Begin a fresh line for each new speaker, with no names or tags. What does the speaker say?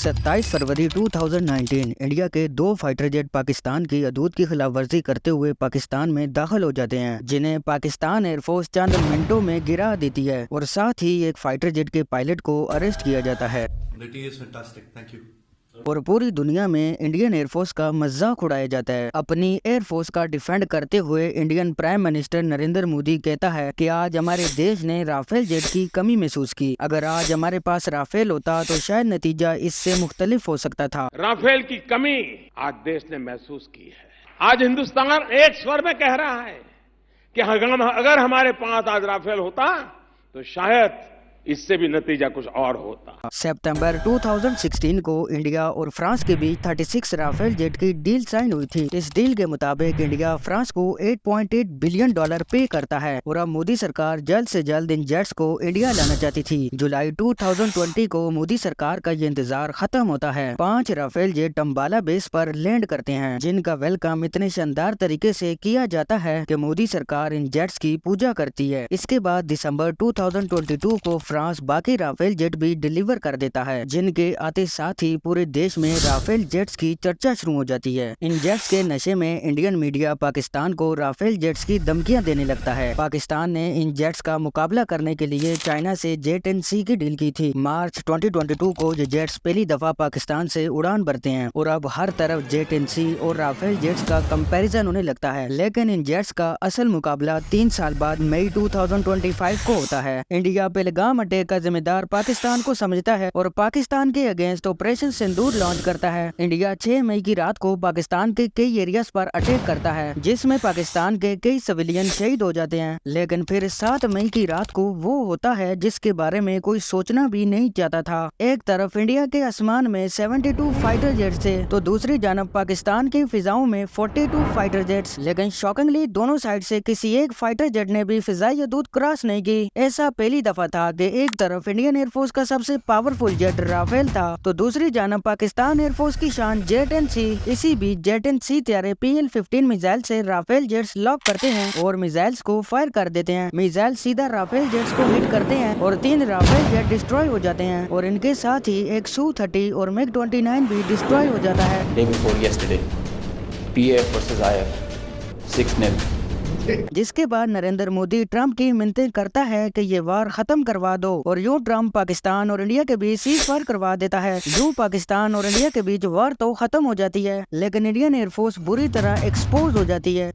27 फरवरी 2019 India के 2 fighter jet Pakistan की हदूद की खिलाफवर्जी करते हुए पाकिस्तान में दाखिल हो जाते हैं, जिन्हें पाकिस्तान एयरफोर्स चंद मिनटों में गिरा देती है और साथ ही एक फाइटर जेट के पायलट को अरेस्ट किया जाता है और पूरी दुनिया में इंडियन एयरफोर्स का मजाक उड़ाया जाता है। अपनी एयरफोर्स का डिफेंड करते हुए Indian prime minister Narendra Modi कहता है कि आज हमारे देश ने राफेल जेट की कमी महसूस की। अगर आज हमारे पास राफेल होता तो शायद नतीजा इससे मुख्तलिफ हो सकता था।
राफेल की कमी आज देश ने महसूस की है। आज हिंदुस्तान एक स्वर में कह रहा है कि अगर हमारे पास आज राफेल होता तो शायद इससे भी नतीजा कुछ और होता।
सितंबर 2016 को इंडिया और फ्रांस के बीच 36 राफेल जेट की डील साइन हुई थी। इस डील के मुताबिक इंडिया फ्रांस को $8.8 बिलियन पे करता है और अब मोदी सरकार जल्द से जल्द इन जेट्स को इंडिया लाना चाहती थी। जुलाई 2020 को मोदी सरकार का ये इंतजार खत्म होता है। 5 राफेल जेट अंबाला बेस पर लैंड करते हैं, जिनका वेलकम इतने शानदार तरीके से किया जाता है कि मोदी सरकार इन जेट्स की पूजा करती है। इसके बाद दिसंबर 2022 को फ्रांस बाकी राफेल जेट भी डिलीवर कर देता है, जिनके आते साथ ही पूरे देश में राफेल जेट्स की चर्चा शुरू हो जाती है। इन जेट्स के नशे में इंडियन मीडिया पाकिस्तान को राफेल जेट्स की धमकियां देने लगता है। पाकिस्तान ने इन जेट्स का मुकाबला करने के लिए चाइना से जेट-एंड-सी की डील की थी। मार्च 2022 को ये जेट्स पहली दफा पाकिस्तान से उड़ान भरते हैं और अब हर तरफ जेट-एंड-सी और राफेल जेट्स का कंपैरिजन होने लगता है। लेकिन इन जेट्स का असल मुकाबला 3 साल बाद मई 2025 को होता है। इंडिया पहलगाम अटैक का जिम्मेदार पाकिस्तान को समझता है और पाकिस्तान के अगेंस्ट ऑपरेशन सिंदूर लॉन्च करता है। इंडिया 6 मई की रात को पाकिस्तान के कई एरियाज पर अटैक करता है, जिसमें पाकिस्तान के कई सिविलियन शहीद हो जाते हैं। लेकिन फिर 7 मई की रात को वो होता है जिसके बारे में कोई सोचना भी नहीं चाहता था। एक तरफ इंडिया के आसमान में 72 फाइटर जेट्स थे तो दूसरी जानब पाकिस्तान की फिजाओं में 42 फाइटर जेट्स। लेकिन शॉकिंगली दोनों साइड से किसी एक फाइटर जेट ने भी फिजाई हदूद क्रॉस नहीं की। ऐसा पहली दफा था कि एक तरफ इंडियन एयरफोर्स का सबसे पावरफुल जेट राफेल था तो दूसरी जानब पाकिस्तान एयरफोर्स की शान जेट-एंड-सी। इसी बीच जेट-एंड-सी तैयारे PL-15 मिसाइल से राफेल जेट्स लॉक करते हैं और मिसाइल्स को फायर कर देते हैं। मिसाइल सीधा राफेल जेट्स को हिट करते हैं और 3 राफेल जेट डिस्ट्रॉय हो जाते हैं और इनके साथ ही एक Su-30 और MiG-29 भी डिस्ट्रॉय हो जाता है।
Day before yesterday, PAF versus IF, 6-0.
जिसके बाद नरेंद्र मोदी ट्रंप की मिन्नतें करता है कि ये वार खत्म करवा दो और यूं ट्रंप पाकिस्तान और इंडिया के बीच सीज फायर करवा देता है। यूं पाकिस्तान और इंडिया के बीच वार तो खत्म हो जाती है, लेकिन इंडियन एयरफोर्स बुरी तरह एक्सपोज हो जाती है।